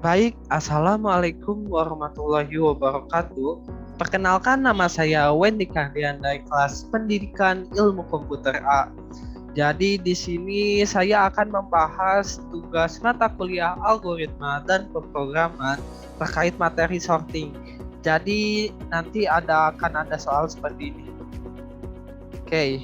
Baik, Assalamualaikum warahmatullahi wabarakatuh. Perkenalkan, nama saya Wendy Kardian dari kelas Pendidikan Ilmu Komputer A. Jadi di sini saya akan membahas tugas mata kuliah algoritma dan pemrograman terkait materi sorting. Jadi nanti akan ada soal seperti ini. Oke,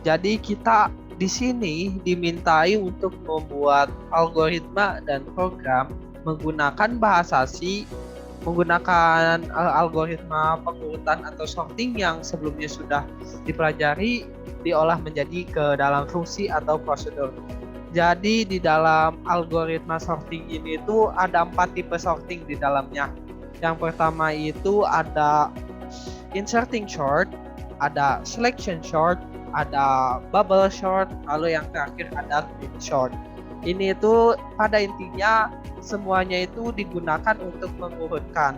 jadi kita di sini dimintai untuk membuat algoritma dan program menggunakan bahasa C, menggunakan algoritma pengurutan atau sorting yang sebelumnya sudah dipelajari, diolah menjadi ke dalam fungsi atau prosedur. Jadi di dalam algoritma sorting ini tuh ada 4 tipe sorting di dalamnya. Yang pertama itu ada inserting sort, ada selection sort, ada bubble sort, lalu yang terakhir ada group sort. Ini itu pada intinya semuanya itu digunakan untuk mengurutkan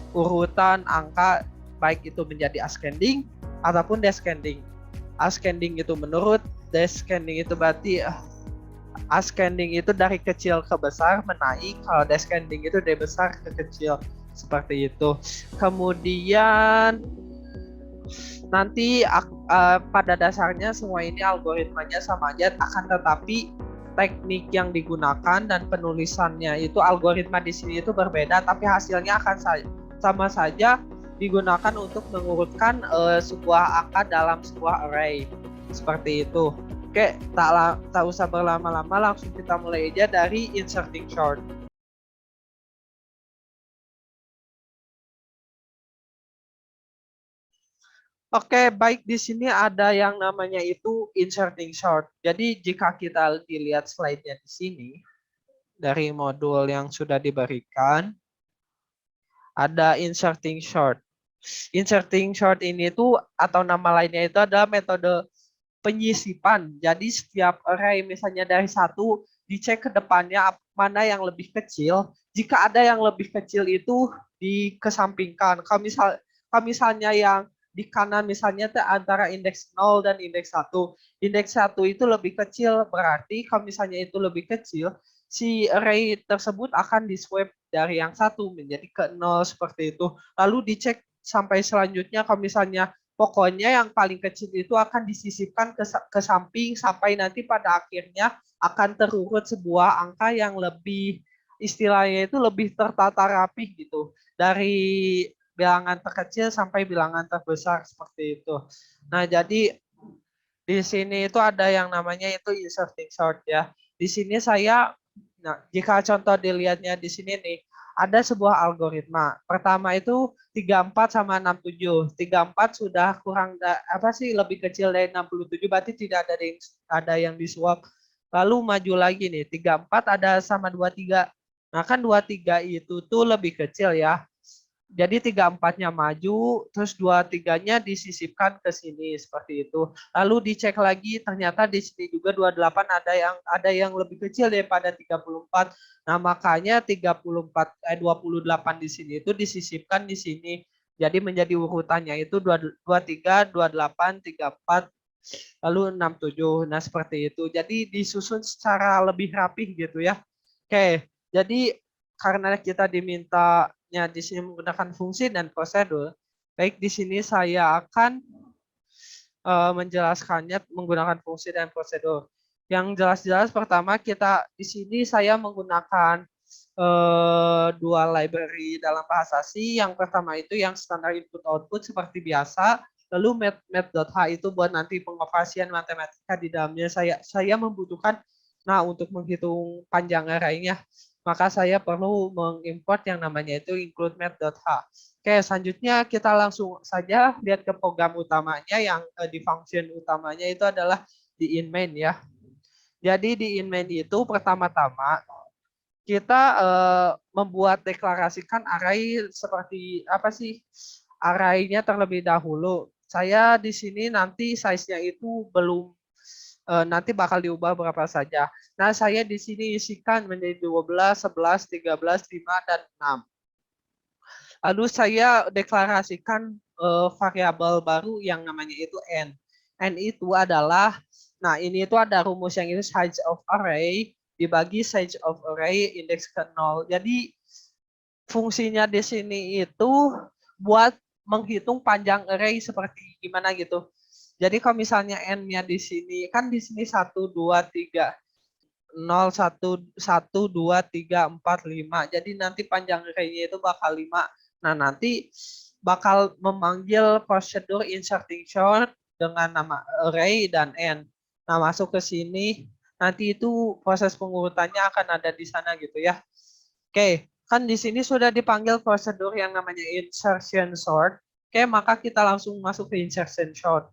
urutan angka, baik itu menjadi ascending ataupun descending. Ascending itu menurut, descending itu berarti ascending itu dari kecil ke besar menaik, kalau descending itu dari besar ke kecil, seperti itu. Kemudian nanti pada dasarnya semua ini algoritmanya sama aja, akan tetapi teknik yang digunakan dan penulisannya itu algoritma di sini itu berbeda, tapi hasilnya akan sama saja, digunakan untuk mengurutkan sebuah angka dalam sebuah array, seperti itu. Oke, tak usah berlama-lama, langsung kita mulai aja dari inserting sort. Oke, baik, di sini ada yang namanya itu inserting sort. Jadi jika kita dilihat slide-nya di sini dari modul yang sudah diberikan, ada inserting sort. Inserting sort ini tuh atau nama lainnya itu adalah metode penyisipan. Jadi setiap array misalnya dari satu, dicek ke depannya mana yang lebih kecil. Jika ada yang lebih kecil itu dikesampingkan. Kalau misalnya yang di kanan misalnya antara indeks 0 dan indeks 1. Indeks 1 itu lebih kecil, berarti kalau misalnya itu lebih kecil, si array tersebut akan di swap dari yang satu menjadi ke 0, seperti itu. Lalu dicek sampai selanjutnya, kalau misalnya pokoknya yang paling kecil itu akan disisipkan ke samping sampai nanti pada akhirnya akan terurut sebuah angka yang lebih, istilahnya itu lebih tertata rapih gitu. Dari bilangan terkecil sampai bilangan terbesar, seperti itu. Nah, jadi di sini itu ada yang namanya itu inserting sort ya. Di sini saya, nah jika contoh dilihatnya di sini nih, ada sebuah algoritma. Pertama itu 34 sama 67. 34 sudah kurang apa sih, lebih kecil dari 67, berarti tidak ada yang disuap. Lalu maju lagi nih, 34 ada sama 23. Nah kan 23 itu tuh lebih kecil ya. Jadi 34-nya maju, terus 23-nya disisipkan ke sini, seperti itu. Lalu dicek lagi, ternyata di sini juga 28 ada yang lebih kecil daripada 34. Nah, makanya 28 di sini itu disisipkan di sini. Jadi menjadi urutannya itu 23, 28, 34, lalu 67. Nah, seperti itu. Jadi disusun secara lebih rapih gitu ya. Oke, jadi karena kita dimintanya di sini menggunakan fungsi dan prosedur, baik di sini saya akan menjelaskannya menggunakan fungsi dan prosedur. Yang jelas-jelas pertama kita di sini saya menggunakan dua library dalam bahasa C. Yang pertama itu yang standar input output seperti biasa. Lalu math.h itu buat nanti pengoperasian matematika di dalamnya. Saya membutuhkan, nah untuk menghitung panjang arraynya, maka saya perlu mengimport yang namanya itu include math.h. Oke, selanjutnya kita langsung saja lihat ke program utamanya yang di function utamanya itu adalah di in main ya. Jadi di in main itu pertama-tama kita membuat deklarasikan array seperti apa sih? Array-nya terlebih dahulu. Saya di sini nanti size-nya itu belum, nanti bakal diubah berapa saja. Nah, saya di sini isikan menjadi 12, 11, 13, 5, dan 6. Lalu saya deklarasikan variabel baru yang namanya itu n. N itu adalah, nah ini itu ada rumus yang itu size of array. dibagi size of array indeks ke 0. Jadi fungsinya di sini itu buat menghitung panjang array seperti gimana gitu. Jadi kalau misalnya n-nya di sini kan di sini 1 2 3 0 1 1 2 3 4 5. Jadi nanti panjang array-nya itu bakal 5. Nah, nanti bakal memanggil prosedur inserting short dengan nama array dan n. Nah, masuk ke sini nanti itu proses pengurutannya akan ada di sana gitu ya. Oke, kan di sini sudah dipanggil prosedur yang namanya insertion sort. Oke, maka kita langsung masuk ke insertion sort.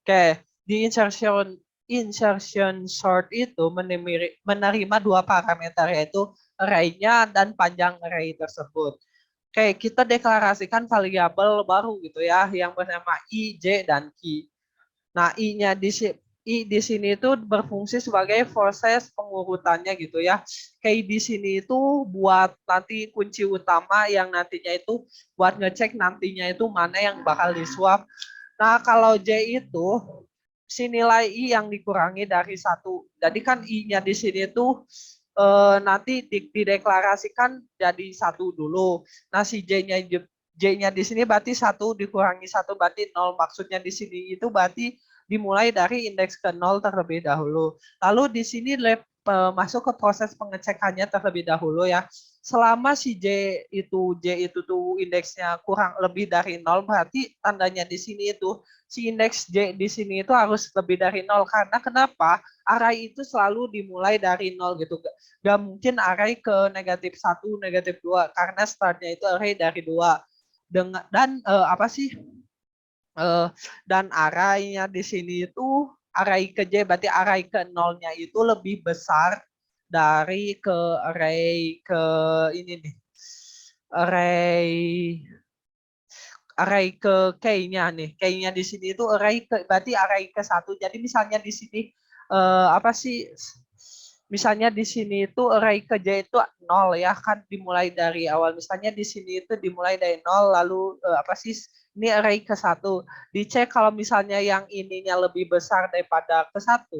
Oke, di insertion sort itu menerima dua parameter yaitu array-nya dan panjang array tersebut. Oke, kita deklarasikan variabel baru gitu ya yang bernama i, j, dan k. Nah, I di sini itu berfungsi sebagai proses pengurutannya gitu ya. Kayak di sini itu buat nanti kunci utama yang nantinya itu buat ngecek nantinya itu mana yang bakal disuap. Nah, kalau J itu si nilai I yang dikurangi dari 1. Jadi kan I-nya di sini itu nanti dideklarasikan jadi 1 dulu. Nah, si J-nya di sini berarti 1 dikurangi 1 berarti 0. Maksudnya di sini itu berarti dimulai dari indeks ke 0 terlebih dahulu. Lalu di sini masuk ke proses pengecekannya terlebih dahulu ya. Selama si J itu tuh indeksnya kurang lebih dari 0 berarti tandanya di sini itu si indeks J di sini itu harus lebih dari 0 karena kenapa? Array itu selalu dimulai dari 0 gitu. Gak mungkin array ke negatif 1, negatif 2 karena startnya itu array dari 2. Dan apa sih? Dan array-nya di sini itu array ke J berarti array ke 0-nya itu lebih besar dari ke array ke ini nih. Array ke K-nya nih. K-nya di sini itu array ke berarti array ke 1. Jadi misalnya di sini apa sih? Misalnya di sini itu array ke J itu 0 ya kan dimulai dari awal. Misalnya di sini itu dimulai dari 0 lalu apa sih ini array ke 1. Dicek kalau misalnya yang ininya lebih besar daripada ke 1,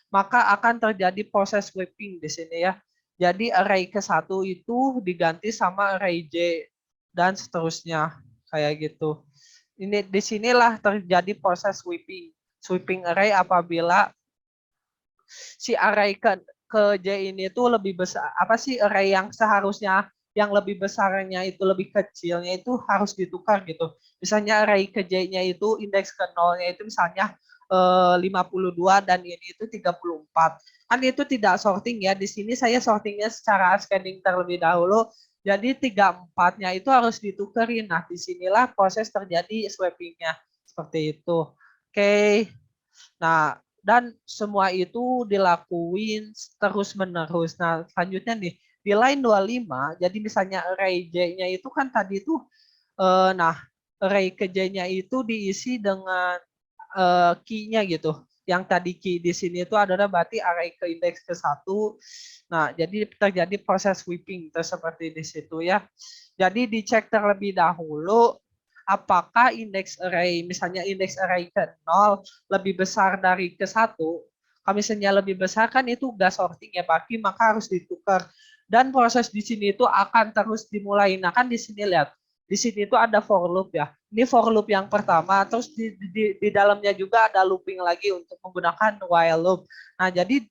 maka akan terjadi proses sweeping di sini ya. Jadi array ke 1 itu diganti sama array J dan seterusnya kayak gitu. Ini disinilah terjadi proses sweeping. Sweeping array apabila si array ke J ini tuh lebih besar apa sih array yang seharusnya yang lebih besarnya itu lebih kecilnya itu harus ditukar gitu. Misalnya array ke J-nya itu indeks ke 0-nya itu misalnya 52 dan ini itu 34. Kan itu tidak sorting ya. Di sini saya sortingnya secara ascending terlebih dahulu. Jadi 34-nya itu harus ditukerin. Nah, disinilah proses terjadi swapping-nya. Seperti itu. Oke. Nah, dan semua itu dilakuin terus-menerus. Nah, selanjutnya nih, di line 25, jadi misalnya array J-nya itu kan tadi itu, nah, array ke J-nya itu diisi dengan key-nya gitu. Yang tadi key di sini itu adalah berarti array ke indeks ke 1. Nah, jadi terjadi proses sweeping seperti di situ ya. Jadi dicek terlebih dahulu apakah indeks array, misalnya indeks array ke 0 lebih besar dari ke 1. Kalau misalnya lebih besar kan itu gas sorting ya Pak, maka harus ditukar. Dan proses di sini itu akan terus dimulai. Nah kan di sini lihat, di sini itu ada for loop ya. Ini for loop yang pertama, terus di dalamnya juga ada looping lagi untuk menggunakan while loop. Nah jadi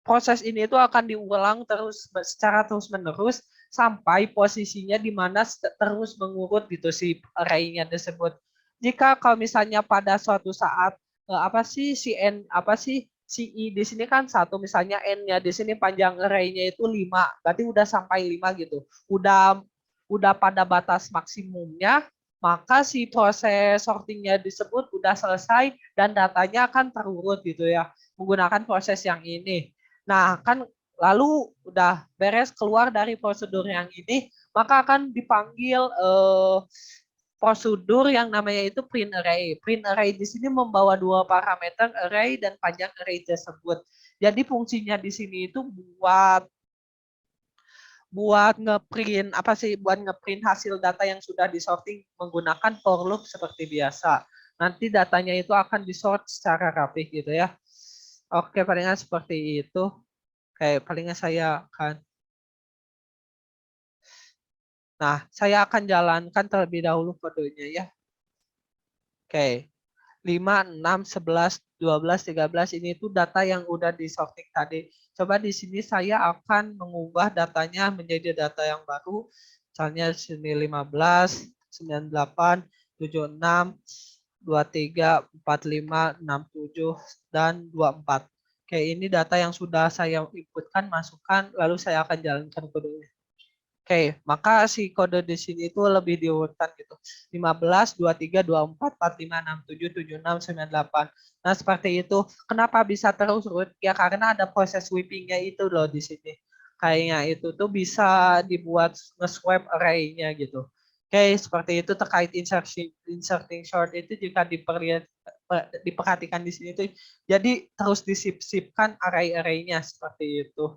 proses ini itu akan diulang terus secara terus menerus sampai posisinya di mana terus mengurut gitu si array-nya tersebut. Jika kalau misalnya pada suatu saat apa sih si n apa sih si i di sini kan 1 misalnya n-nya di sini panjang array-nya itu 5, berarti udah sampai 5 gitu. Udah pada batas maksimumnya, maka si proses sortingnya disebut udah selesai dan datanya akan terurut gitu ya menggunakan proses yang ini. Nah, kan lalu udah beres keluar dari prosedur yang ini, maka akan dipanggil prosedur yang namanya itu print array. Print array di sini membawa dua parameter array dan panjang array tersebut. Jadi fungsinya di sini itu buat ngeprint apa sih? Buat ngeprint hasil data yang sudah disorting menggunakan for loop seperti biasa. Nanti datanya itu akan disort secara rapih gitu ya. Oke, palingan seperti itu. Kayak palingnya saya akan jalankan terlebih dahulu kodenya ya. Oke. 5, 6, 11, 12, 13 ini tuh data yang udah di sorting tadi. Coba di sini saya akan mengubah datanya menjadi data yang baru. Misalnya sini 15, 98, 76, 23, 45, 67, dan 24. Oke, ini data yang sudah saya inputkan, masukkan, lalu saya akan jalankan kodenya. Oke, maka si kode di sini itu lebih diurutkan gitu. 15, 23, 24, 45, 67, 76, 98. Nah, seperti itu. Kenapa bisa terus urut? Ya karena ada proses sweeping-nya itu loh di sini. Kayaknya itu tuh bisa dibuat nge-swipe array-nya gitu. Oke, seperti itu terkait inserting short itu jika diperhatikan di sini tuh jadi terus disip-sipkan array-array-nya seperti itu.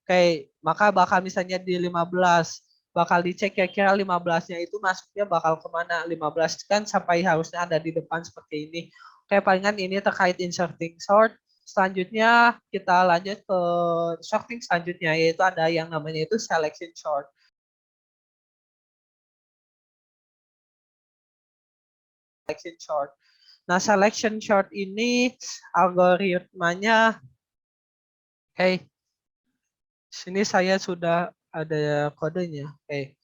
Oke, maka bakal misalnya di 15, bakal dicek kira-kira 15-nya itu masuknya bakal kemana. 15 kan sampai harusnya ada di depan seperti ini. Oke, palingan ini terkait inserting sort. Selanjutnya kita lanjut ke sorting selanjutnya, yaitu ada yang namanya itu selection sort. Selection sort. Nah, selection sort ini algoritmanya, oke, sini saya sudah ada kodenya. Oke.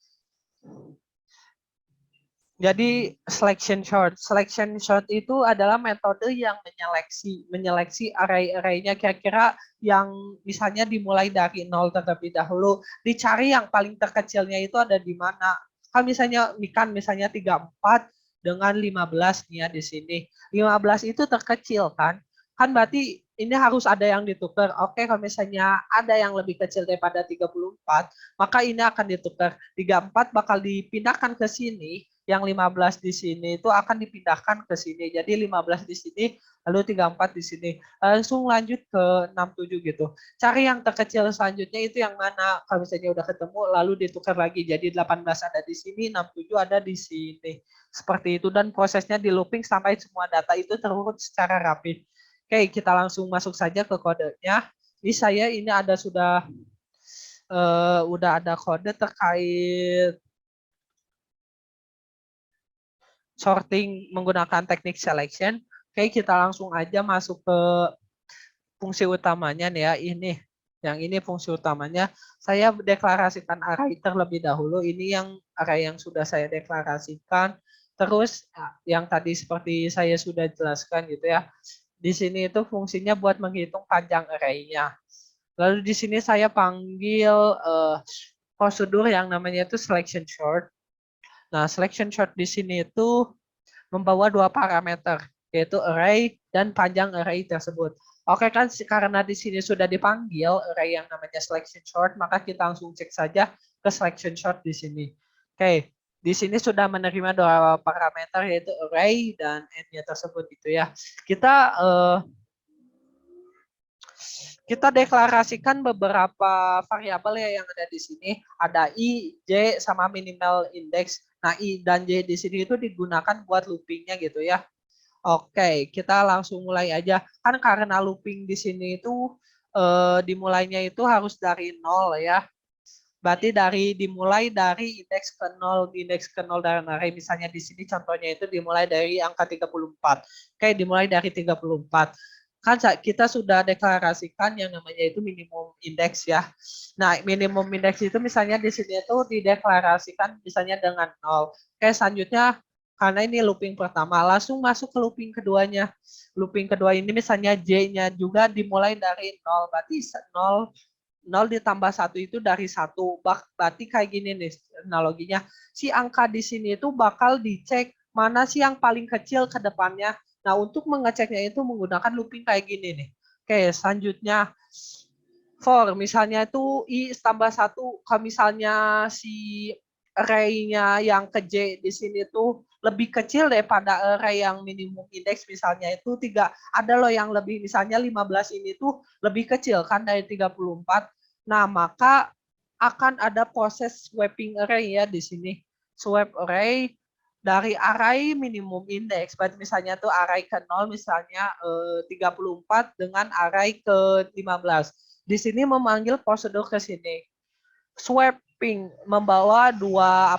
Jadi selection short itu adalah metode yang menyeleksi array-arraynya kira-kira yang misalnya dimulai dari nol terlebih dahulu, dicari yang paling terkecilnya itu ada di mana. Kan misalnya 34 dengan 15 nih ya di sini. 15 itu terkecil kan? Kan berarti ini harus ada yang ditukar. Oke, kalau misalnya ada yang lebih kecil daripada 34, maka ini akan ditukar. 34 bakal dipindahkan ke sini, yang 15 di sini itu akan dipindahkan ke sini. Jadi 15 di sini, lalu 34 di sini. Langsung lanjut ke 67 gitu. Cari yang terkecil selanjutnya itu yang mana. Kalau misalnya udah ketemu, lalu ditukar lagi. Jadi 18 ada di sini, 67 ada di sini. Seperti itu. Dan prosesnya di looping sampai semua data itu terurut secara rapi. Oke, kita langsung masuk saja ke kodenya. Ini saya ini udah ada kode terkait sorting menggunakan teknik selection. Oke, kita langsung aja masuk ke fungsi utamanya nih ya. Yang ini fungsi utamanya. Saya deklarasikan array terlebih dahulu. Ini yang array yang sudah saya deklarasikan. Terus yang tadi seperti saya sudah jelaskan gitu ya. Di sini itu fungsinya buat menghitung panjang array-nya. Lalu di sini saya panggil prosedur yang namanya itu selection short. Nah, selection short di sini itu membawa dua parameter, yaitu array dan panjang array tersebut. Oke kan, karena di sini sudah dipanggil array yang namanya selection short, maka kita langsung cek saja ke selection short di sini. Oke, di sini sudah menerima dua parameter yaitu array dan n-nya tersebut gitu ya. Kita deklarasikan beberapa variabel ya yang ada di sini. Ada i, j, sama minimal index. Nah, i dan j di sini itu digunakan buat loopingnya gitu ya. Oke, kita langsung mulai aja. Kan karena looping di sini itu dimulainya itu harus dari nol ya. Berarti dimulai dari indeks ke nol dari array. Misalnya di sini contohnya itu dimulai dari angka 34. Oke, dimulai dari 34. Kan kita sudah deklarasikan yang namanya itu minimum indeks ya. Nah, minimum indeks itu misalnya di sini itu dideklarasikan misalnya dengan nol. Oke, selanjutnya karena ini looping pertama, langsung masuk ke looping keduanya. Looping kedua ini misalnya J-nya juga dimulai dari nol. Berarti nol 0 ditambah 1 itu dari 1. Berarti kayak gini nih analoginya. Si angka di sini itu bakal dicek mana sih yang paling kecil ke depannya. Nah, untuk mengeceknya itu menggunakan looping kayak gini nih. Oke, selanjutnya for misalnya itu i tambah 1, kalau misalnya si array-nya yang ke J di sini tuh lebih kecil daripada array yang minimum index misalnya itu 3. Ada loh yang lebih misalnya 15 ini tuh lebih kecil kan dari 34. Nah, maka akan ada proses swapping array ya di sini. Swap array dari array minimum index. Berarti misalnya tuh array ke 0 misalnya 34 dengan array ke 15. di sini memanggil prosedur ke sini. Swapping membawa dua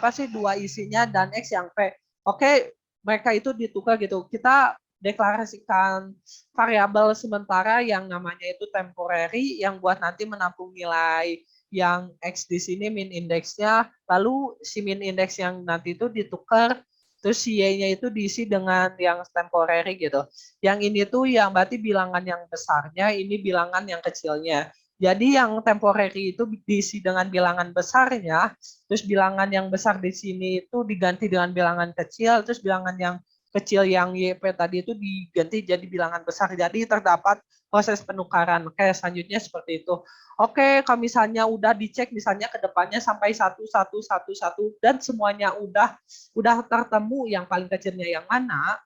isinya dan X yang P. Oke, mereka itu ditukar gitu. Kita deklarasikan variabel sementara yang namanya itu temporary yang buat nanti menampung nilai yang X di sini min indeksnya, lalu si min indeks yang nanti itu ditukar, terus si Y-nya itu diisi dengan yang temporary gitu. Yang ini tuh yang berarti bilangan yang besarnya, ini bilangan yang kecilnya. Jadi yang temporary itu diisi dengan bilangan besarnya, terus bilangan yang besar di sini itu diganti dengan bilangan kecil, terus bilangan yang kecil yang YP tadi itu diganti jadi bilangan besar. Jadi terdapat proses penukaran. Oke, selanjutnya seperti itu. Oke, kalau misalnya udah dicek misalnya ke depannya sampai 1, 1, 1, 1 dan semuanya udah tertemu yang paling kecilnya yang mana,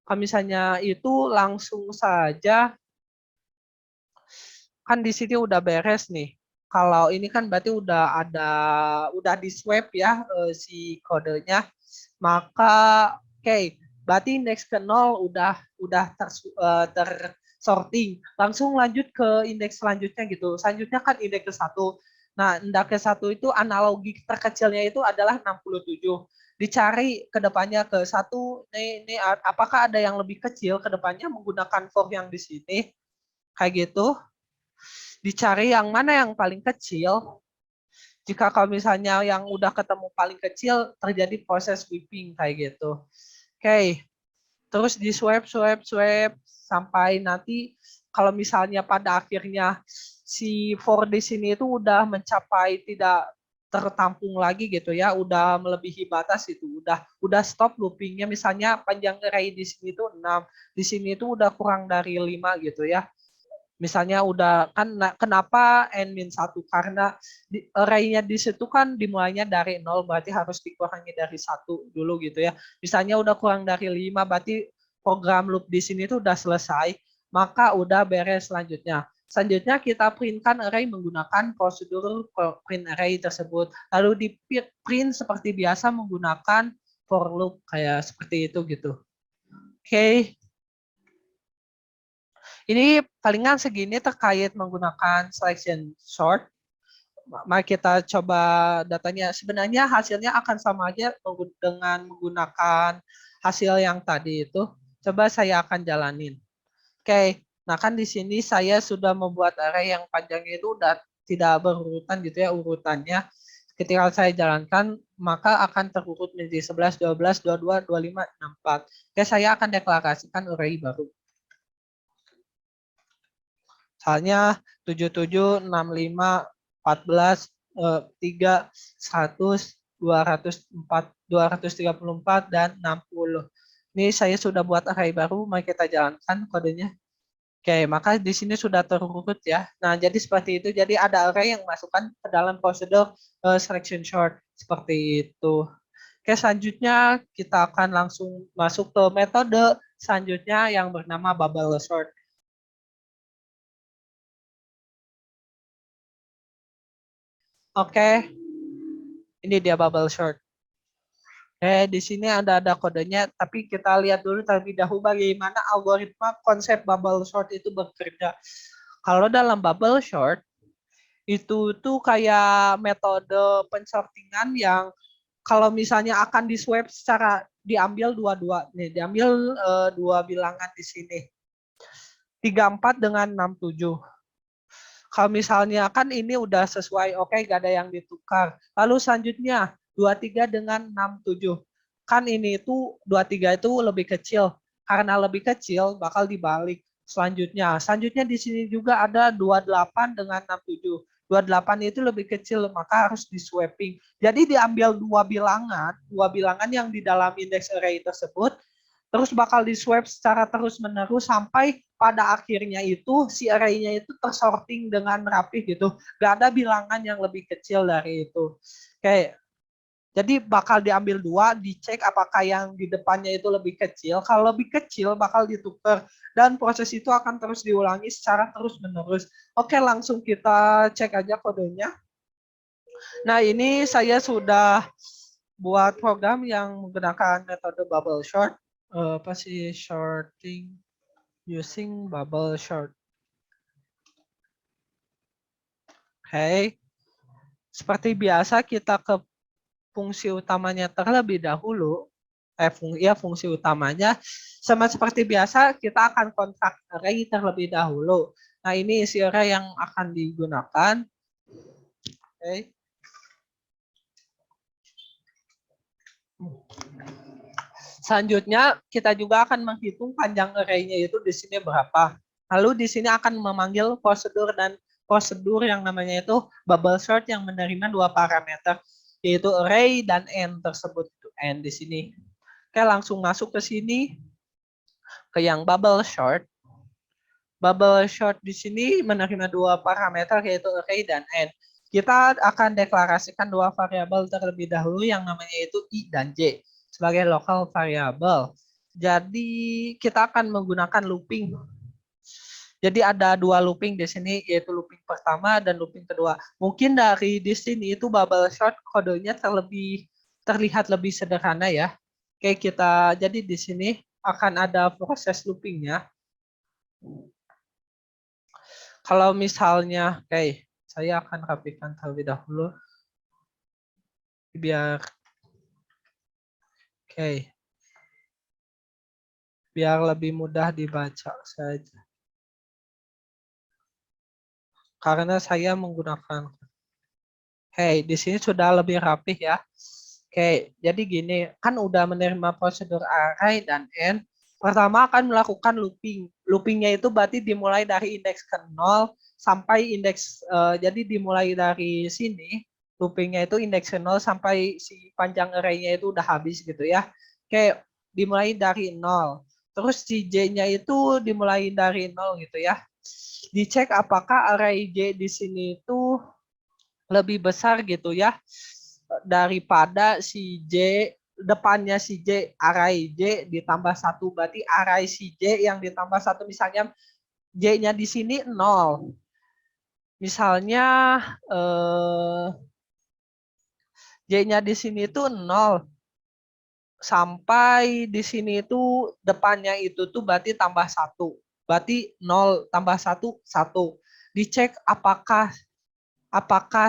kalau misalnya itu langsung saja kan di sini udah beres nih. Kalau ini kan berarti udah di swap ya si kodenya. Maka berarti indeks ke 0 udah tersorting. Langsung lanjut ke indeks selanjutnya gitu. Selanjutnya kan indeks ke 1. Nah, indeks ke 1 itu analogi terkecilnya itu adalah 67. Dicari ke depannya ke 1. Ini apakah ada yang lebih kecil ke depannya menggunakan for yang di sini? Kayak gitu. Dicari yang mana yang paling kecil. Jika kalau misalnya yang udah ketemu paling kecil, terjadi proses sweeping kayak gitu. Oke, terus di swipe, swipe, swipe, sampai nanti kalau misalnya pada akhirnya si for di sini itu udah mencapai tidak tertampung lagi gitu ya, udah melebihi batas itu, udah stop loopingnya, misalnya panjang array di sini itu 6, di sini itu udah kurang dari 5 gitu ya. Misalnya udah kan kenapa n-1 karena array-nya di situ kan dimulainya dari 0 berarti harus dikurangi dari 1 dulu gitu ya. Misalnya udah kurang dari 5 berarti program loop di sini tuh udah selesai, maka udah beres selanjutnya. Selanjutnya kita printkan array menggunakan prosedur print array tersebut. Lalu di print seperti biasa menggunakan for loop kayak seperti itu gitu. Oke. Ini palingan segini terkait menggunakan selection sort. Mari kita coba datanya. Sebenarnya hasilnya akan sama aja dengan menggunakan hasil yang tadi itu. Coba saya akan jalanin. Oke, nah kan di sini saya sudah membuat array yang panjangnya itu udah tidak berurutan gitu ya urutannya. Ketika saya jalankan, maka akan terurut menjadi 11, 12, 22, 25, 64. Oke, saya akan deklarasikan array baru. Misalnya 77, 65, 14, 3, 100, 204, 234, dan 60. Ini saya sudah buat array baru, mari kita jalankan kodenya. Oke, maka di sini sudah terurut ya. Nah, jadi seperti itu. Jadi ada array yang masukkan ke dalam prosedur selection sort. Seperti itu. Oke, selanjutnya kita akan langsung masuk ke metode selanjutnya yang bernama bubble sort. Oke, ini dia bubble sort. Di sini ada kodenya, tapi kita lihat dulu terlebih dahulu bagaimana algoritma konsep bubble sort itu bekerja. Kalau dalam bubble sort, itu tuh kayak metode pensortingan yang kalau misalnya akan di swap secara diambil dua-dua nih, diambil dua bilangan di sini. 34 dengan 67. Kalau misalnya kan ini udah sesuai, oke, gak ada yang ditukar. Lalu selanjutnya 23 dengan 67. Kan ini itu 23 itu lebih kecil. Karena lebih kecil bakal dibalik selanjutnya. Selanjutnya di sini juga ada 28 dengan 67. 28 itu lebih kecil, maka harus di swapping. Jadi diambil dua bilangan yang di dalam indeks array tersebut, terus bakal di swap secara terus menerus sampai pada akhirnya itu si array-nya itu tersorting dengan rapih gitu. Gak ada bilangan yang lebih kecil dari itu. Kayak jadi bakal diambil dua, dicek apakah yang di depannya itu lebih kecil. Kalau lebih kecil bakal ditukar dan proses itu akan terus diulangi secara terus menerus. Oke, langsung kita cek aja kodenya. Nah, ini saya sudah buat program yang menggunakan metode bubble sort. Apa sih shorting using bubble sort. Oke. Seperti biasa kita ke fungsi utamanya terlebih dahulu. Fungsi utamanya. Sama seperti biasa kita akan kontak array terlebih dahulu. Nah ini isi array yang akan digunakan. Oke. Selanjutnya kita juga akan menghitung panjang array-nya itu di sini berapa. Lalu di sini akan memanggil prosedur yang namanya itu bubble sort yang menerima dua parameter yaitu array dan n tersebut. N di sini. Oke, langsung masuk ke sini ke yang bubble sort. Bubble sort di sini menerima dua parameter yaitu array dan n. Kita akan deklarasikan dua variabel terlebih dahulu yang namanya itu i dan j sebagai local variable. Jadi kita akan menggunakan looping. Jadi ada dua looping di sini yaitu looping pertama dan looping kedua. Mungkin dari di sini itu bubble sort kodenya terlihat lebih sederhana ya. Oke, kita jadi di sini akan ada proses loopingnya. Kalau misalnya, oke, saya akan rapikan terlebih dahulu biar biar lebih mudah dibaca saja. Karena saya menggunakan di sini sudah lebih rapih ya. Jadi gini, kan udah menerima prosedur array dan n. Pertama akan melakukan looping. Loopingnya itu berarti dimulai dari indeks ke 0 sampai indeks, jadi dimulai dari sini, loopingnya itu indeks ke 0 sampai si panjang array-nya itu udah habis gitu ya. Dimulai dari 0. Terus si J-nya itu dimulai dari 0 gitu ya. Dicek apakah array J di sini itu lebih besar gitu ya daripada si J, depannya si J, array J ditambah 1, berarti array si J yang ditambah 1, misalnya J-nya di sini 0. Misalnya J-nya di sini itu 0 sampai di sini itu depannya itu tuh berarti tambah 1. Berarti 0 tambah 1, 1. Dicek apakah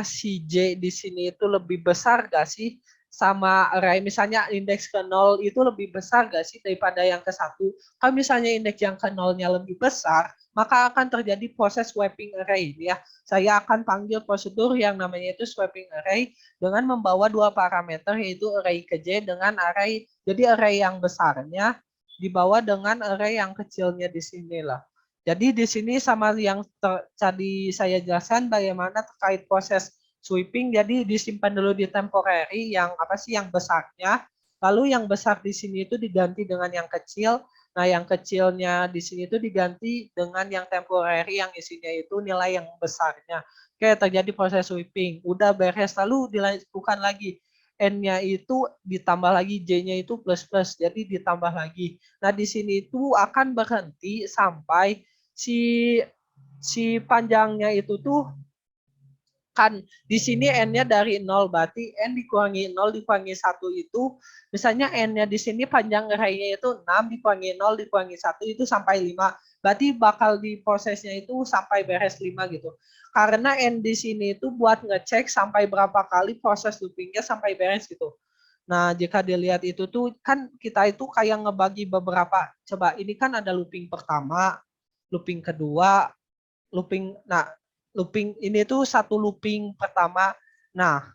si J di sini itu lebih besar gak sih sama array, misalnya indeks ke 0 itu lebih besar gak sih daripada yang ke 1. Kalau misalnya indeks yang ke 0-nya lebih besar, maka akan terjadi proses swapping array ini ya. Saya akan panggil prosedur yang namanya itu swapping array dengan membawa dua parameter yaitu array ke J dengan array, jadi array yang besarnya dibawa dengan array yang kecilnya di sini lah. Jadi di sini sama yang tadi saya jelaskan bagaimana terkait proses sweeping. Jadi disimpan dulu di temporary yang apa sih yang besarnya. Lalu yang besar di sini itu diganti dengan yang kecil. Nah yang kecilnya di sini itu diganti dengan yang temporary yang isinya itu nilai yang besarnya. Oke, terjadi proses sweeping. Udah beres lalu dilakukan lagi. N-nya itu ditambah lagi, J-nya itu plus-plus, jadi ditambah lagi. Nah, di sini itu akan berhenti sampai si panjangnya itu tuh kan di sini n-nya dari 0, berarti n dikurangi 0 dikurangi 1 itu misalnya n-nya di sini panjang array-nya itu 6 dikurangi 0 dikurangi 1 itu sampai 5. Berarti bakal di prosesnya itu sampai beres 5 gitu. Karena n di sini itu buat ngecek sampai berapa kali proses loopingnya sampai beres gitu. Nah, jika dilihat itu tuh kan kita itu kayak ngebagi beberapa. Coba ini kan ada looping pertama, looping kedua, looping ini tuh satu looping pertama. Nah,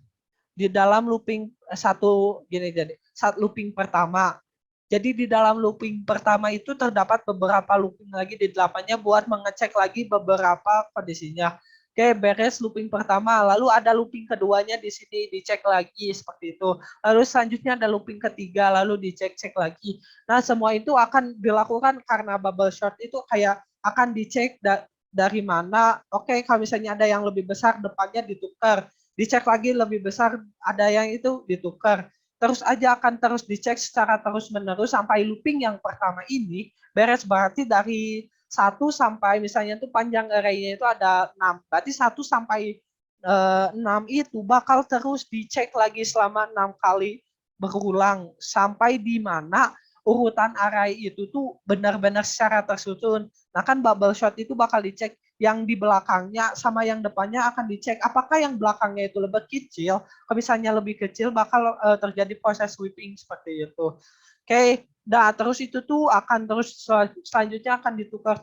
di dalam looping satu gini jadi satu looping pertama. Jadi di dalam looping pertama itu terdapat beberapa looping lagi di delapannya buat mengecek lagi beberapa kondisinya. Oke, beres looping pertama, lalu ada looping keduanya di sini dicek lagi seperti itu. Lalu selanjutnya ada looping ketiga, lalu dicek-cek lagi. Nah, semua itu akan dilakukan karena bubble sort itu kayak akan dicek dari mana. Oke, kalau misalnya ada yang lebih besar depannya ditukar, dicek lagi lebih besar ada yang itu ditukar. Terus aja akan terus dicek secara terus-menerus sampai looping yang pertama ini beres, berarti dari 1 sampai misalnya itu panjang array-nya itu ada 6. Berarti 1 sampai 6 itu bakal terus dicek lagi selama 6 kali berulang sampai di mana urutan array itu tuh benar-benar secara tersusun. Nah kan bubble sort itu bakal dicek yang di belakangnya sama yang depannya akan dicek apakah yang belakangnya itu lebih kecil. Kalau misalnya lebih kecil bakal terjadi proses sweeping seperti itu. Oke, nah terus itu tuh akan terus selanjutnya akan tukar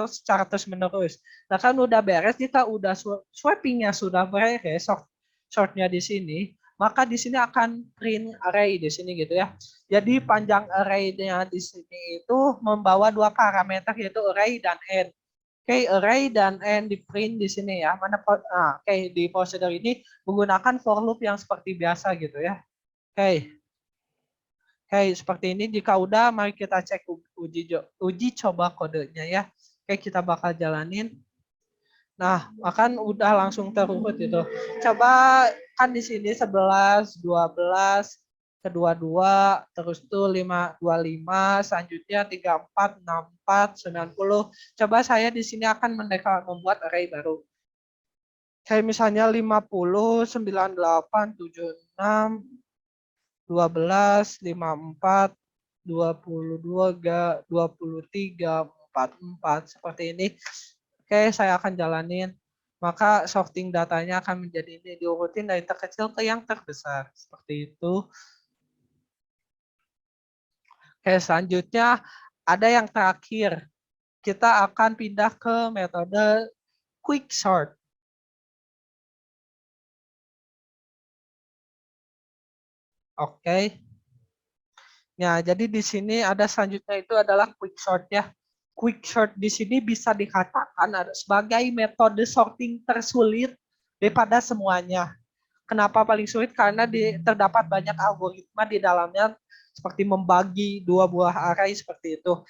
secara terus menerus. Nah kan udah beres, jika udah sweepingnya sudah beres, shortnya di sini, maka di sini akan print array di sini gitu ya. Jadi panjang array-nya di sini itu membawa dua parameter yaitu array dan end. Oke, array dan end di print di sini ya. Oke, di prosedur ini menggunakan for loop yang seperti biasa gitu ya. Oke. Oke, seperti ini. Jika udah, mari kita cek uji coba kodenya ya. Oke, kita bakal jalanin. Nah, akan udah langsung terurut itu. Coba kan di sini 11, 12, kedua 2, terus tuh 5, 25, selanjutnya 34, 64, 90. Coba saya di sini akan membuat array baru. Kayak misalnya 50, 98, 76, 12, 54, 22, 23, 44 seperti ini. Oke, saya akan jalanin. Maka sorting datanya akan menjadi ini diurutin dari terkecil ke yang terbesar. Seperti itu. Oke, selanjutnya ada yang terakhir. Kita akan pindah ke metode quick sort. Oke. Ya, jadi di sini ada selanjutnya itu adalah quick sort ya. Quick sort di sini bisa dikatakan sebagai metode sorting tersulit daripada semuanya. Kenapa paling sulit? Karena terdapat banyak algoritma di dalamnya seperti membagi dua buah array seperti itu.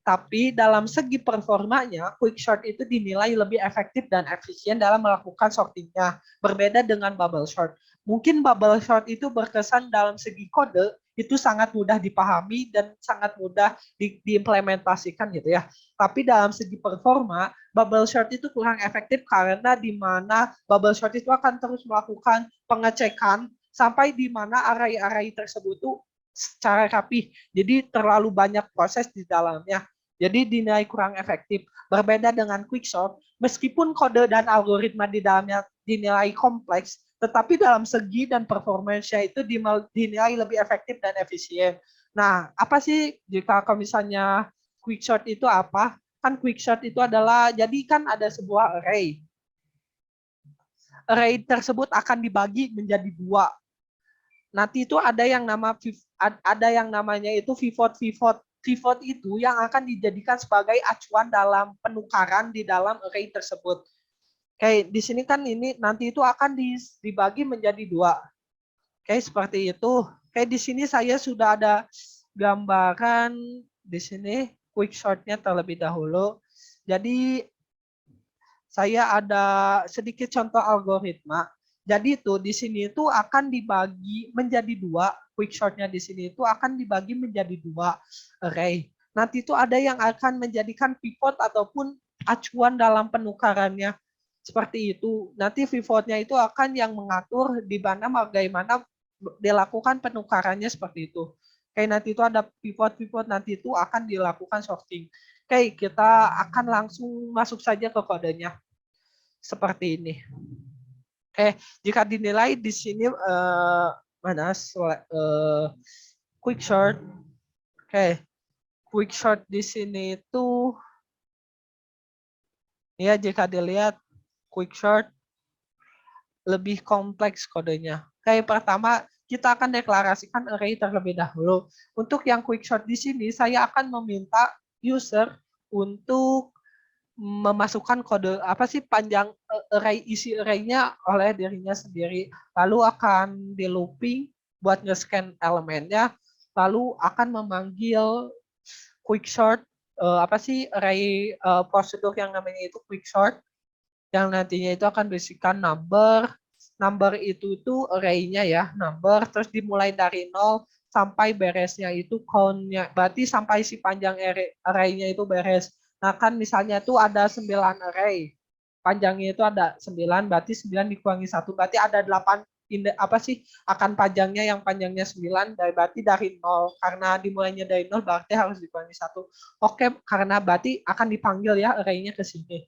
Tapi dalam segi performanya, quick sort itu dinilai lebih efektif dan efisien dalam melakukan sortingnya. Berbeda dengan bubble sort. Mungkin bubble sort itu berkesan dalam segi kode, itu sangat mudah dipahami dan sangat mudah diimplementasikan gitu ya. Tapi dalam segi performa, bubble sort itu kurang efektif karena di mana bubble sort itu akan terus melakukan pengecekan sampai di mana array-array tersebut tuh secara rapi. Jadi terlalu banyak proses di dalamnya. Jadi dinilai kurang efektif. Berbeda dengan quicksort, meskipun kode dan algoritma di dalamnya dinilai kompleks, tetapi dalam segi dan performance-nya itu dinilai lebih efektif dan efisien. Nah, apa sih jika kalau misalnya quicksort itu apa? Kan quicksort itu adalah, jadi kan ada sebuah array. Array tersebut akan dibagi menjadi dua. Nanti itu ada yang namanya itu pivot. Pivot itu yang akan dijadikan sebagai acuan dalam penukaran di dalam array tersebut. Kayak di sini kan ini nanti itu akan dibagi menjadi dua. Kayak seperti itu. Kayak di sini saya sudah ada gambaran di sini quick short-nya terlebih dahulu. Jadi saya ada sedikit contoh algoritma. Jadi itu di sini itu akan dibagi menjadi dua, quick short-nya di sini itu akan dibagi menjadi dua array. Nanti itu ada yang akan menjadikan pivot ataupun acuan dalam penukarannya. Seperti itu. Nanti pivotnya itu akan yang mengatur di mana bagaimana dilakukan penukarannya seperti itu. Kayak nanti itu ada pivot nanti itu akan dilakukan sorting. Oke, kita akan langsung masuk saja ke kodenya. Seperti ini. Jika dinilai di sini quick short. Quick short di sini itu ya jika dilihat quick short lebih kompleks kodenya. Pertama kita akan deklarasikan array terlebih dahulu. Untuk yang quick short di sini saya akan meminta user untuk memasukkan kode apa sih panjang isi array-nya oleh dirinya sendiri. Lalu akan di looping buat nge-scan elemennya. Lalu akan memanggil quick short apa sih array prosedur yang namanya itu quick short yang nantinya itu akan berisikan number. Number itu array-nya ya, number terus dimulai dari 0 sampai beresnya itu count-nya. Berarti sampai si panjang array-nya itu beres. Nah, kan misalnya itu ada 9 array. Panjangnya itu ada 9, berarti 9 dikurangi 1, berarti ada 8 akan panjangnya yang panjangnya 9 berarti dari 0 karena dimulainya dari 0 berarti harus dikurangi 1. Oke, karena berarti akan dipanggil ya array-nya ke sini.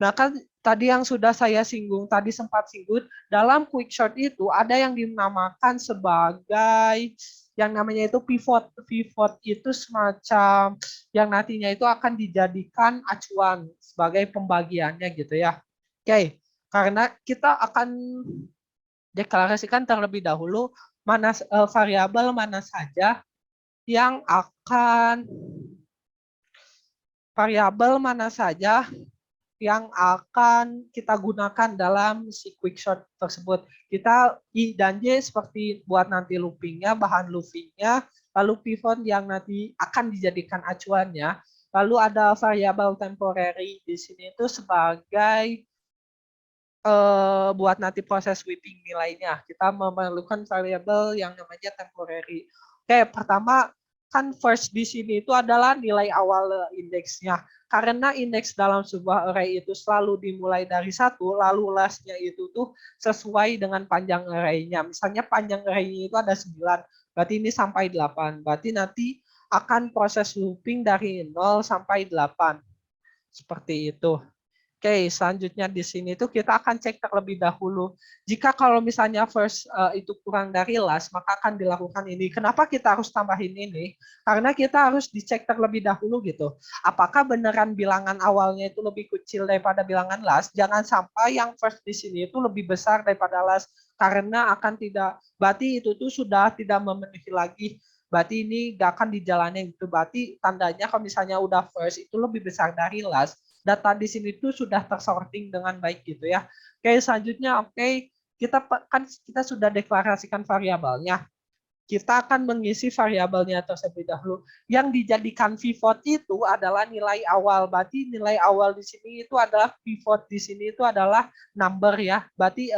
Nah, kan tadi yang sudah saya singgung, tadi sempat singgung, dalam quick short itu ada yang dinamakan sebagai yang namanya itu pivot. Pivot itu semacam yang nantinya itu akan dijadikan acuan sebagai pembagiannya gitu ya. Oke, karena kita akan deklarasikan terlebih dahulu variabel mana saja yang akan variabel mana saja yang akan kita gunakan dalam si quick short tersebut. Kita I dan J seperti buat nanti loopingnya, bahan loopingnya, lalu pivot yang nanti akan dijadikan acuannya, lalu ada variabel temporary di sini itu sebagai buat nanti proses sweeping nilainya. Kita memerlukan variabel yang namanya temporary. Oke, pertama kan first di sini itu adalah nilai awal indeksnya. Karena indeks dalam sebuah array itu selalu dimulai dari 1, lalu lastnya itu tuh sesuai dengan panjang array-nya. Misalnya panjang array-nya itu ada 9, berarti ini sampai 8. Berarti nanti akan proses looping dari 0 sampai 8. Seperti itu. Oke, selanjutnya di sini tuh kita akan cek terlebih dahulu. Jika kalau misalnya first itu kurang dari last, maka akan dilakukan ini. Kenapa kita harus tambahin ini? Karena kita harus dicek terlebih dahulu gitu. Apakah beneran bilangan awalnya itu lebih kecil daripada bilangan last? Jangan sampai yang first di sini itu lebih besar daripada last. Karena akan tidak, berarti itu tuh sudah tidak memenuhi lagi. Berarti ini gak akan dijalani gitu. Berarti tandanya kalau misalnya udah first itu lebih besar dari last, data di sini tuh sudah tersorting dengan baik gitu ya. Oke, selanjutnya kita sudah deklarasikan variabelnya. Kita akan mengisi variabelnya terlebih dahulu. Yang dijadikan pivot itu adalah nilai awal. Berarti nilai awal di sini itu adalah pivot di sini itu adalah number ya. Berarti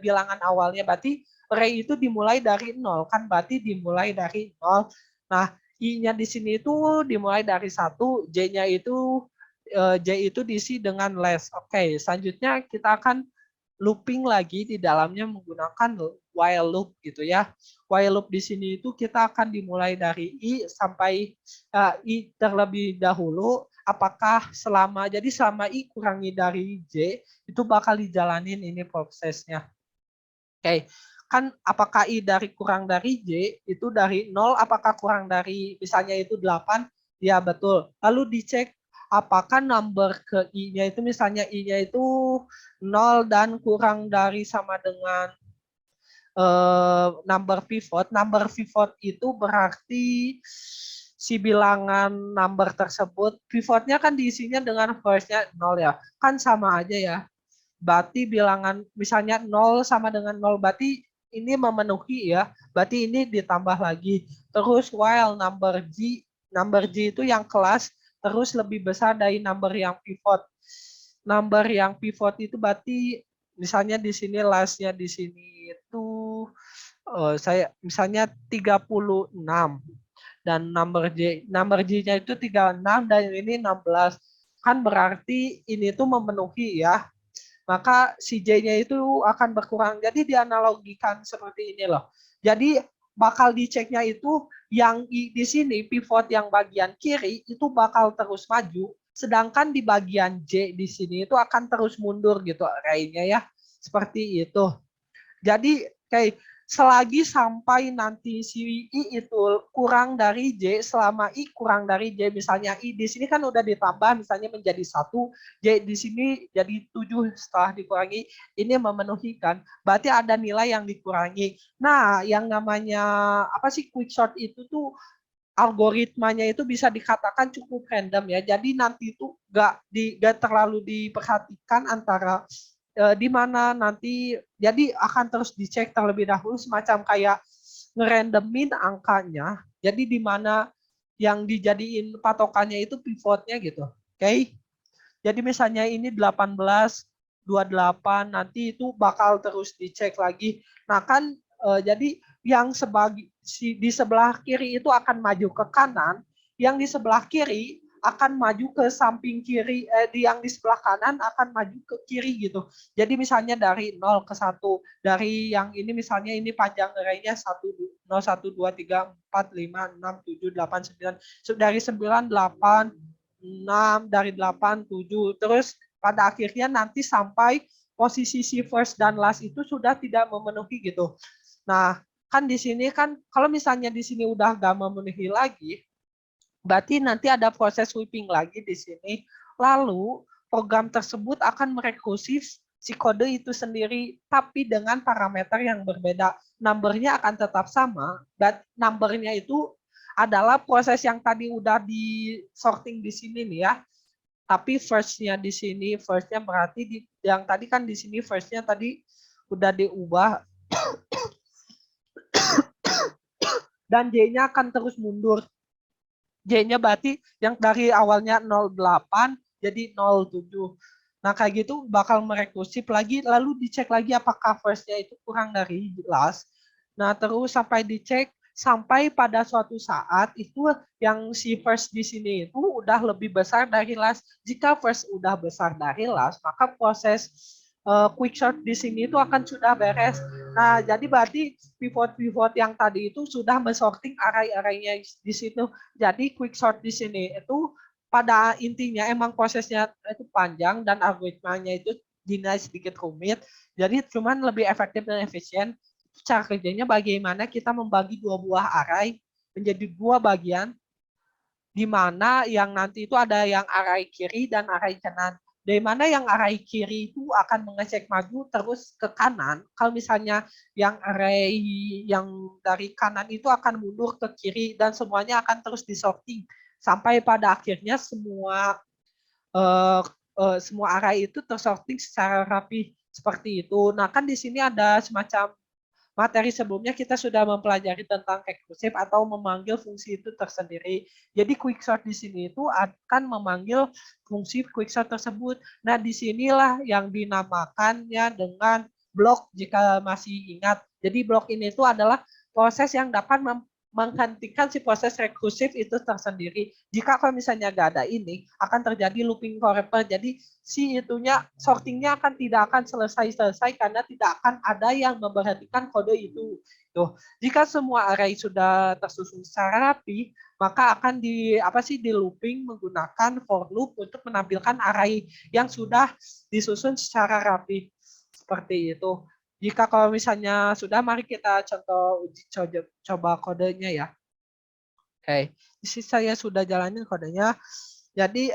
bilangan awalnya? Berarti array itu dimulai dari 0 kan? Berarti dimulai dari 0. Nah, I-nya di sini itu dimulai dari 1, J-nya itu J itu diisi dengan less. Oke, selanjutnya kita akan looping lagi di dalamnya menggunakan while loop gitu ya. While loop di sini itu kita akan dimulai dari I sampai I terlebih dahulu. Apakah selama I kurangi dari J itu bakal dijalanin ini prosesnya. Oke, kan apakah I kurang dari J itu dari 0, apakah kurang dari misalnya itu 8? Ya betul. Lalu dicek apakah number ke I-nya itu misalnya I-nya itu 0 dan kurang dari sama dengan number pivot. Number pivot itu berarti si bilangan number tersebut, pivotnya kan diisinya dengan first-nya 0 ya. Kan sama aja ya. Berarti bilangan misalnya 0 sama dengan 0, berarti ini memenuhi ya. Berarti ini ditambah lagi. Terus while number G itu yang kelas terus lebih besar dari number yang pivot. Number yang pivot itu berarti misalnya di sini lastnya di sini itu saya misalnya 36 dan number G-nya itu 36 dan ini 16. Kan berarti ini tuh memenuhi ya. Maka si J-nya itu akan berkurang. Jadi dianalogikan seperti ini loh. Jadi bakal diceknya itu yang di sini pivot yang bagian kiri itu bakal terus maju, sedangkan di bagian J di sini itu akan terus mundur gitu array-nya ya. Seperti itu. Jadi kayak selagi sampai nanti si I itu kurang dari J, selama I kurang dari J, misalnya I di sini kan udah ditambah misalnya menjadi 1, J di sini jadi 7 setelah dikurangi, ini memenuhi kan, berarti ada nilai yang dikurangi. Nah, yang namanya quick short itu tuh algoritmanya itu bisa dikatakan cukup random ya. Jadi nanti itu gak terlalu diperhatikan antara di mana nanti jadi akan terus dicek terlebih dahulu semacam kayak ngerandomin angkanya. Jadi di mana yang dijadiin patokannya itu pivotnya gitu. Oke. Jadi misalnya ini 18, 28 nanti itu bakal terus dicek lagi. Nah kan jadi yang di sebelah kiri itu akan maju ke kanan, yang di sebelah kiri akan maju ke samping kiri, yang di sebelah kanan akan maju ke kiri gitu. Jadi misalnya dari 0 ke 1, dari yang ini misalnya ini panjang arraynya 1, 0, 1, 2, 3, 4, 5, 6, 7, 8, 9. Dari 9, 8, 6, dari 8, 7. Terus pada akhirnya nanti sampai posisi si first dan last itu sudah tidak memenuhi gitu. Nah, kan di sini kan kalau misalnya di sini udah gak memenuhi lagi, berarti nanti ada proses sweeping lagi di sini. Lalu program tersebut akan merekursif si kode itu sendiri, tapi dengan parameter yang berbeda. Numbernya akan tetap sama, dan numbernya itu adalah proses yang tadi udah di sorting di sini nih ya. Tapi first-nya di sini, first-nya berarti yang tadi kan di sini first-nya tadi udah diubah dan J-nya akan terus mundur. J-nya berarti yang dari awalnya 08 jadi 07. Nah, kayak gitu bakal merekursif lagi, lalu dicek lagi apakah first-nya itu kurang dari last. Nah, terus sampai dicek, sampai pada suatu saat itu yang si first di sini itu udah lebih besar dari last. Jika first udah besar dari last, maka proses quick short di sini itu akan sudah beres. Nah, jadi berarti pivot-pivot yang tadi itu sudah men-sorting array-arraynya di situ. Jadi quick sort di sini itu pada intinya emang prosesnya itu panjang dan algoritmanya itu dinilai sedikit rumit. Jadi cuman lebih efektif dan efisien. Cara kerjanya bagaimana kita membagi dua buah array menjadi dua bagian, di mana yang nanti itu ada yang array kiri dan array kanan. Dari mana yang array kiri itu akan mengecek maju terus ke kanan. Kalau misalnya yang array yang dari kanan itu akan mundur ke kiri dan semuanya akan terus disorting sampai pada akhirnya semua array itu tersorting secara rapi seperti itu. Nah, kan di sini ada semacam materi sebelumnya kita sudah mempelajari tentang rekursif atau memanggil fungsi itu tersendiri. Jadi quicksort di sini itu akan memanggil fungsi quicksort tersebut. Nah, disinilah yang dinamakannya dengan blok jika masih ingat. Jadi blok ini itu adalah proses yang dapat menghentikan si proses rekursif itu tersendiri. Jika kalau misalnya nggak ada ini, akan terjadi looping forever. Jadi si itunya sortingnya tidak akan selesai karena tidak akan ada yang memperhatikan kode itu. Tuh, jika semua array sudah tersusun secara rapi, maka akan di looping menggunakan for loop untuk menampilkan array yang sudah disusun secara rapi seperti itu. Jika kalau misalnya sudah, mari kita uji coba kodenya ya. Oke, di sini saya sudah jalanin kodenya. Jadi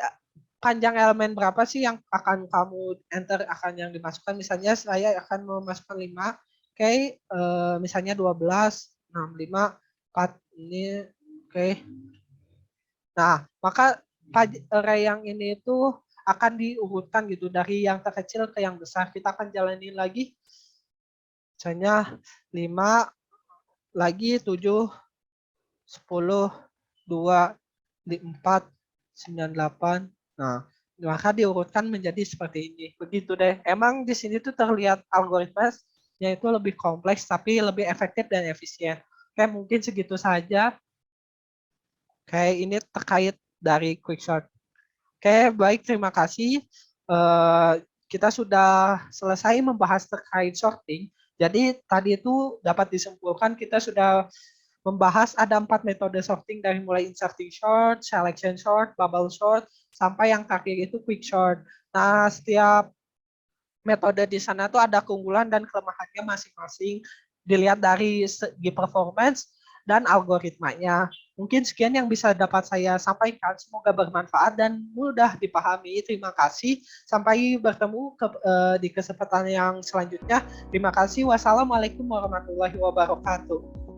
panjang elemen berapa sih yang akan kamu enter, akan yang dimasukkan. Misalnya saya akan memasukkan 5. Oke, misalnya 12, 6, 5, 4 ini. Oke. Nah, maka array yang ini itu akan diurutkan gitu dari yang terkecil ke yang besar. Kita akan jalanin lagi. Misalnya 5, lagi 7, 10, 2, 4, 9, 8. Nah, maka diurutkan menjadi seperti ini. Begitu deh. Emang di sini tuh terlihat algoritmanya itu lebih kompleks, tapi lebih efektif dan efisien. Oke, mungkin segitu saja. Oke, ini terkait dari quicksort. Oke, baik. Terima kasih. Kita sudah selesai membahas terkait sorting. Jadi tadi itu dapat disimpulkan kita sudah membahas ada 4 metode sorting dari mulai inserting sort, selection sort, bubble sort, sampai yang terakhir itu quick sort. Nah, setiap metode di sana tuh ada keunggulan dan kelemahannya masing-masing dilihat dari segi performance dan algoritmanya. Mungkin sekian yang bisa dapat saya sampaikan. Semoga bermanfaat dan mudah dipahami. Terima kasih. Sampai bertemu di kesempatan yang selanjutnya. Terima kasih. Wassalamualaikum warahmatullahi wabarakatuh.